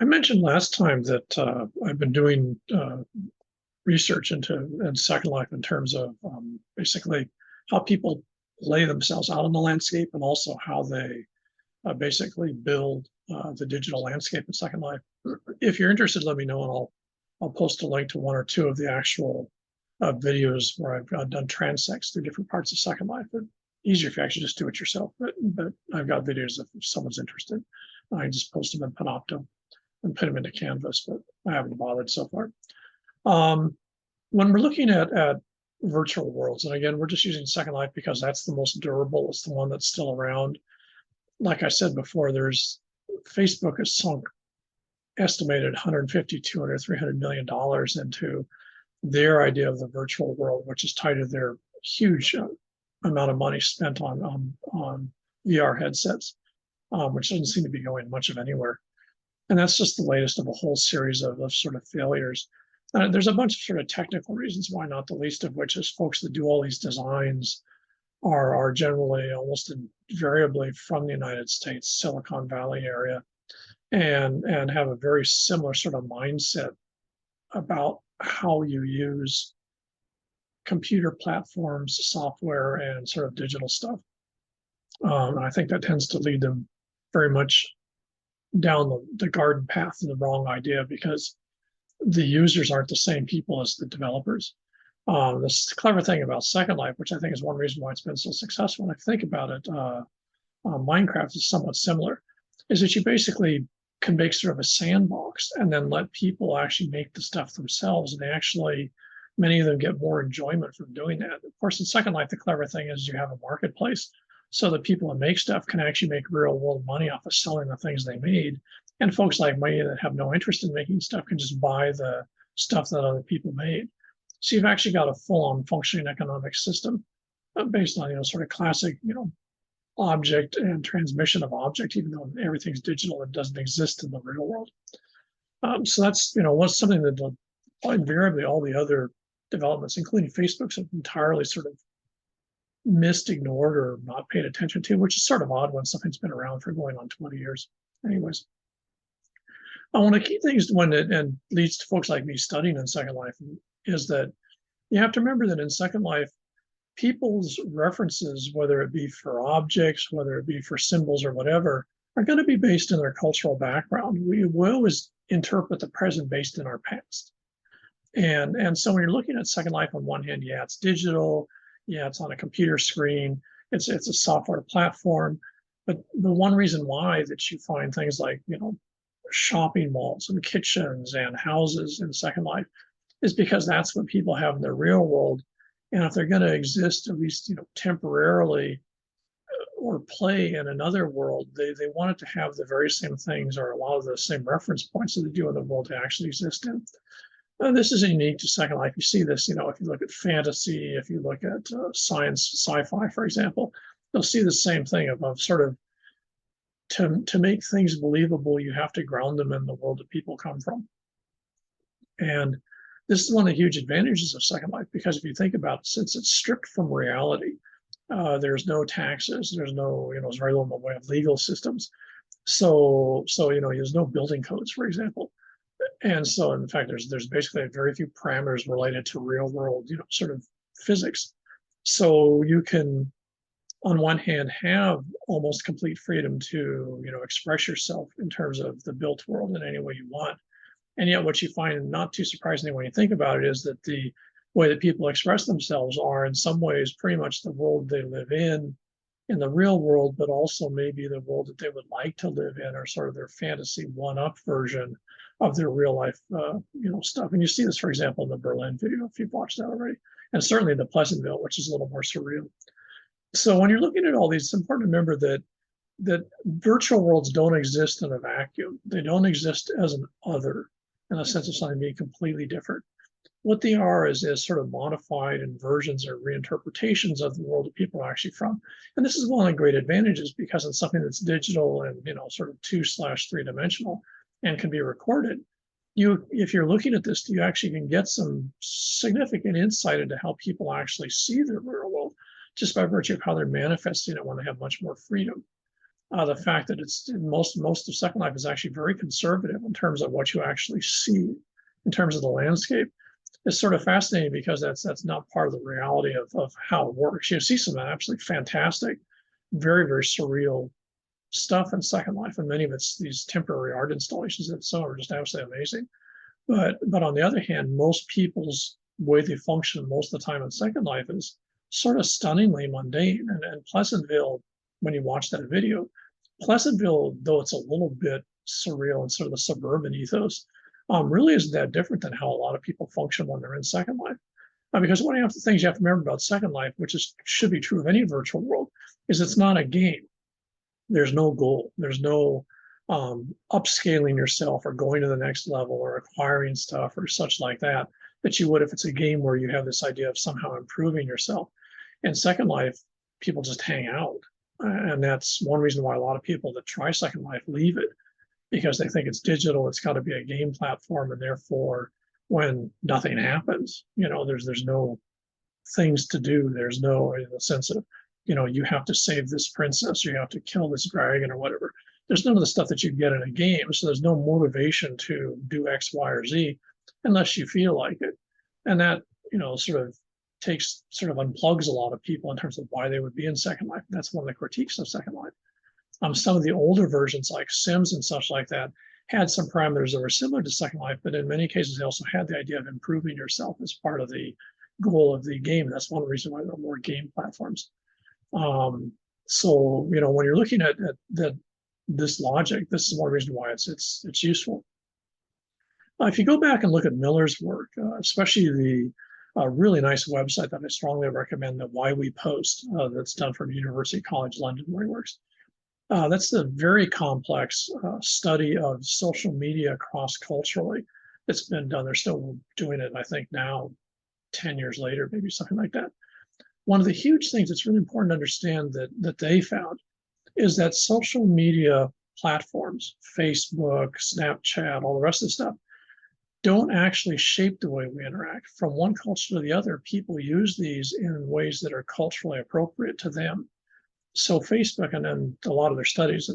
I mentioned last time that I've been doing research into Second Life in terms of basically how people lay themselves out in the landscape and also how they basically build the digital landscape in Second Life. If you're interested, let me know, and I'll post a link to one or two of the actual videos where I've done transects through different parts of Second Life. But easier if you actually just do it yourself. But I've got videos if someone's interested. I just post them in Panopto and put them into Canvas, but I haven't bothered so far. When we're looking at virtual worlds, and again, we're just using Second Life because that's the most durable. It's the one that's still around. Like I said before, Facebook has sunk estimated 150, 200, $300 million into their idea of the virtual world, which is tied to their huge amount of money spent on VR headsets, which doesn't seem to be going much of anywhere. And that's just the latest of a whole series of sort of failures. There's a bunch of sort of technical reasons why, not the least of which is folks that do all these designs are generally almost invariably from the United States, Silicon Valley area, and have a very similar sort of mindset about how you use computer platforms, software, and sort of digital stuff. And I think that tends to lead them very much down the garden path to the wrong idea, because the users aren't the same people as the developers. This clever thing about Second Life, which I think is one reason why it's been so successful, when I think about it, Minecraft is somewhat similar, is that you basically can make sort of a sandbox and then let people actually make the stuff themselves. And they actually, many of them get more enjoyment from doing that. Of course, in Second Life, the clever thing is you have a marketplace so that people that make stuff can actually make real world money off of selling the things they made. And folks like me that have no interest in making stuff can just buy the stuff that other people made. So you've actually got a full-on functioning economic system based on, sort of classic, object and transmission of object, even though everything's digital, it doesn't exist in the real world. So that's, what's something that invariably all the other developments, including Facebook's, have entirely sort of missed, ignored, or not paid attention to, which is sort of odd when something's been around for going on 20 years. Anyways, one of the key things when and leads to folks like me studying in Second Life is that you have to remember that in Second Life, people's references, whether it be for objects, whether it be for symbols or whatever, are going to be based in their cultural background. We will always interpret the present based in our past. And so when you're looking at Second Life, on one hand, yeah, it's digital, yeah, it's on a computer screen, it's a software platform. But the one reason why that you find things like, shopping malls and kitchens and houses in Second Life is because that's what people have in the real world. And if they're going to exist, at least temporarily, or play in another world, they want it to have the very same things or a lot of the same reference points that they do in the world to actually exist in. This is unique to Second Life. You see this, if you look at fantasy, if you look at science, sci-fi, for example, you'll see the same thing of sort of to make things believable, you have to ground them in the world that people come from. And this is one of the huge advantages of Second Life, because if you think about it, since it's stripped from reality, there's no taxes, there's no, there's very little in the way of legal systems. So there's no building codes, for example. And so, in fact, there's basically very few parameters related to real world, sort of physics. So you can, on one hand, have almost complete freedom to, express yourself in terms of the built world in any way you want. And yet what you find, not too surprisingly when you think about it, is that the way that people express themselves are in some ways pretty much the world they live in the real world, but also maybe the world that they would like to live in, or sort of their fantasy one-up version of their real life, stuff. And you see this, for example, in the Berlin video, if you've watched that already, and certainly the Pleasantville, which is a little more surreal. So when you're looking at all these, it's important to remember that virtual worlds don't exist in a vacuum. They don't exist as an other, in a sense of something being completely different. What they are is sort of modified versions or reinterpretations of the world that people are actually from. And this is one of the great advantages, because it's something that's digital and sort of 2/3 dimensional and can be recorded. If you're looking at this, you actually can get some significant insight into how people actually see their real world, just by virtue of how they're manifesting it when they have much more freedom. The fact that it's most of Second Life is actually very conservative in terms of what you actually see in terms of the landscape. It's sort of fascinating because that's not part of the reality of how it works. You see some absolutely fantastic, very, very surreal stuff in Second Life, and many of it's these temporary art installations that some are just absolutely amazing. But on the other hand, most people's way they function most of the time in Second Life is sort of stunningly mundane. And Pleasantville, when you watch that video, Pleasantville, though it's a little bit surreal and sort of the suburban ethos, really isn't that different than how a lot of people function when they're in Second Life. Because one of the things you have to remember about Second Life, which should be true of any virtual world, is it's not a game. There's no goal. There's no upscaling yourself or going to the next level or acquiring stuff or such like that you would if it's a game where you have this idea of somehow improving yourself. In Second Life, people just hang out. And that's one reason why a lot of people that try Second Life leave it, because they think it's digital, it's got to be a game platform, and therefore when nothing happens, there's no things to do. There's no, in the sense of, you have to save this princess, or you have to kill this dragon or whatever. There's none of the stuff that you get in a game. So there's no motivation to do X, Y, or Z unless you feel like it. And that, sort of unplugs a lot of people in terms of why they would be in Second Life. That's one of the critiques of Second Life. Some of the older versions like Sims and such like that had some parameters that were similar to Second Life, but in many cases they also had the idea of improving yourself as part of the goal of the game. That's one reason why there are more game platforms. So when you're looking at this logic, this is one reason why it's useful. If you go back and look at Miller's work, especially the really nice website that I strongly recommend, the Why We Post, that's done from University College London, where he works. That's a very complex study of social media cross-culturally that's been done. They're still doing it, I think now, 10 years later, maybe something like that. One of the huge things that's really important to understand that they found is that social media platforms, Facebook, Snapchat, all the rest of the stuff, don't actually shape the way we interact. From one culture to the other, people use these in ways that are culturally appropriate to them. So Facebook, and then a lot of their studies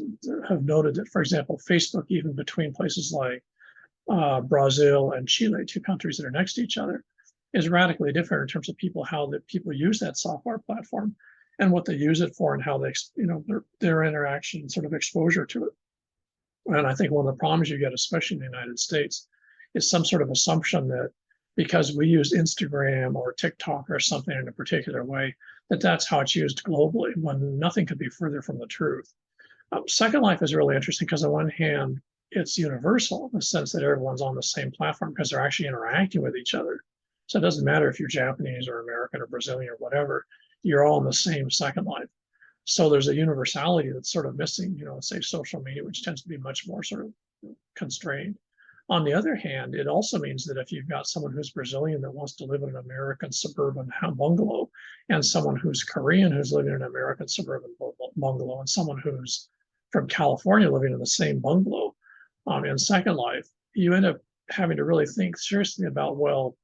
have noted that, for example, Facebook, even between places like Brazil and Chile, two countries that are next to each other, is radically different in terms of how people use that software platform and what they use it for and how they, their interaction, sort of exposure to it. And I think one of the problems you get, especially in the United States, is some sort of assumption that because we use Instagram or TikTok or something in a particular way, that's how it's used globally, when nothing could be further from the truth. Second Life is really interesting because on one hand, it's universal in the sense that everyone's on the same platform because they're actually interacting with each other. So it doesn't matter if you're Japanese or American or Brazilian or whatever, you're all in the same Second Life. So there's a universality that's sort of missing, say social media, which tends to be much more sort of constrained. On the other hand, it also means that if you've got someone who's Brazilian that wants to live in an American suburban bungalow, and someone who's Korean who's living in an American suburban bungalow, and someone who's from California living in the same bungalow in Second Life, you end up having to really think seriously about, well,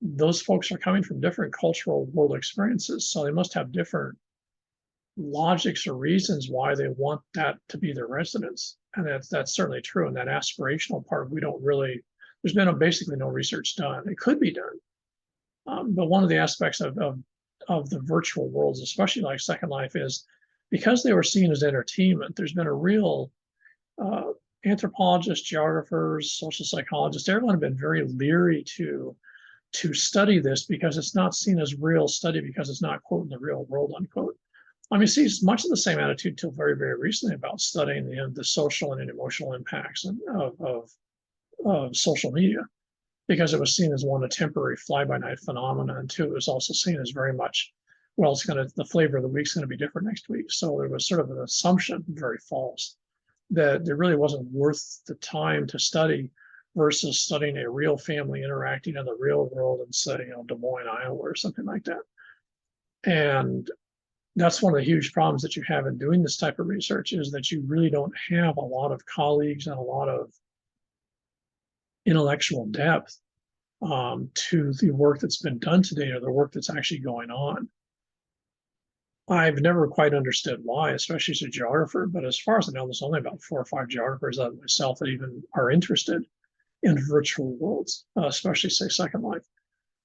those folks are coming from different cultural world experiences, so they must have different logics or reasons why they want that to be their residence. And that's certainly true. And that aspirational part, there's been basically no research done. It could be done. But one of the aspects of the virtual worlds, especially like Second Life, is because they were seen as entertainment, there's been a real anthropologists, geographers, social psychologists, everyone have been very leery to study this because it's not seen as real study because it's not, quote, in the real world, unquote. I mean, see, much of the same attitude till very, very recently about studying the social and emotional impacts of social media, because it was seen as one, a temporary fly-by-night phenomenon, and two, it was also seen as very much, well, the flavor of the week's going to be different next week. So there was sort of an assumption, very false, that it really wasn't worth the time to study versus studying a real family interacting in the real world in, say, Des Moines, Iowa, or something like that. And that's one of the huge problems that you have in doing this type of research, is that you really don't have a lot of colleagues and a lot of intellectual depth to the work that's been done today or the work that's actually going on. I've never quite understood why, especially as a geographer, but as far as I know, there's only about 4 or 5 geographers like myself that even are interested in virtual worlds, especially say Second Life.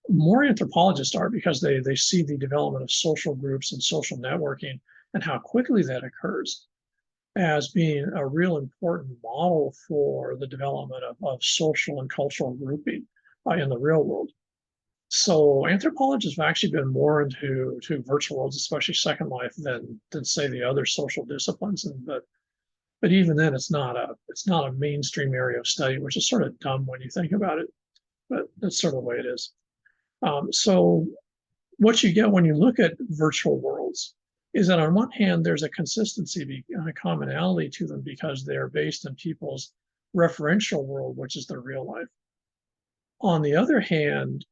More anthropologists are because they see the development of social groups and social networking and how quickly that occurs as being a real important model for the development of social and cultural grouping in the real world. So anthropologists have actually been more into virtual worlds, especially Second Life, than say the other social disciplines. But even then, it's not a mainstream area of study, which is sort of dumb when you think about it. But that's sort of the way it is. So what you get when you look at virtual worlds is that on one hand, there's a consistency and a commonality to them because they're based in people's referential world, which is their real life. On the other hand,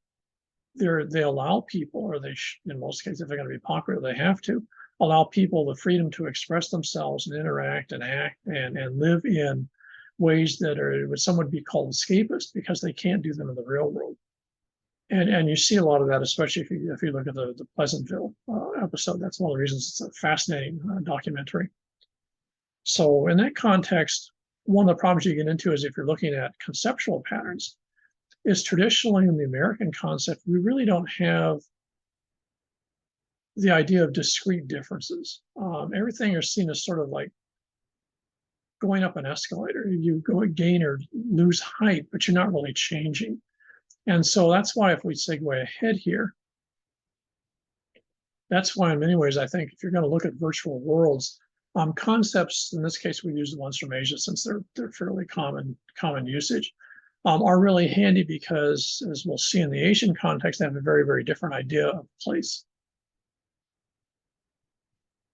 they allow people, or in most cases, if they're going to be popular, they have to allow people the freedom to express themselves and interact and act and live in ways that are what some would be called escapist because they can't do them in the real world. And you see a lot of that, especially if you look at the Pleasantville episode. That's one of the reasons it's a fascinating documentary. So in that context, one of the problems you get into is if you're looking at conceptual patterns, is traditionally in the American concept, we really don't have the idea of discrete differences. Everything is seen as sort of like going up an escalator. You go gain or lose height, but you're not really changing. And so that's why if we segue ahead here, that's why in many ways, I think if you're going to look at virtual worlds, concepts, in this case, we use the ones from Asia since they're fairly common usage, are really handy because, as we'll see in the Asian context, they have a very, very different idea of place.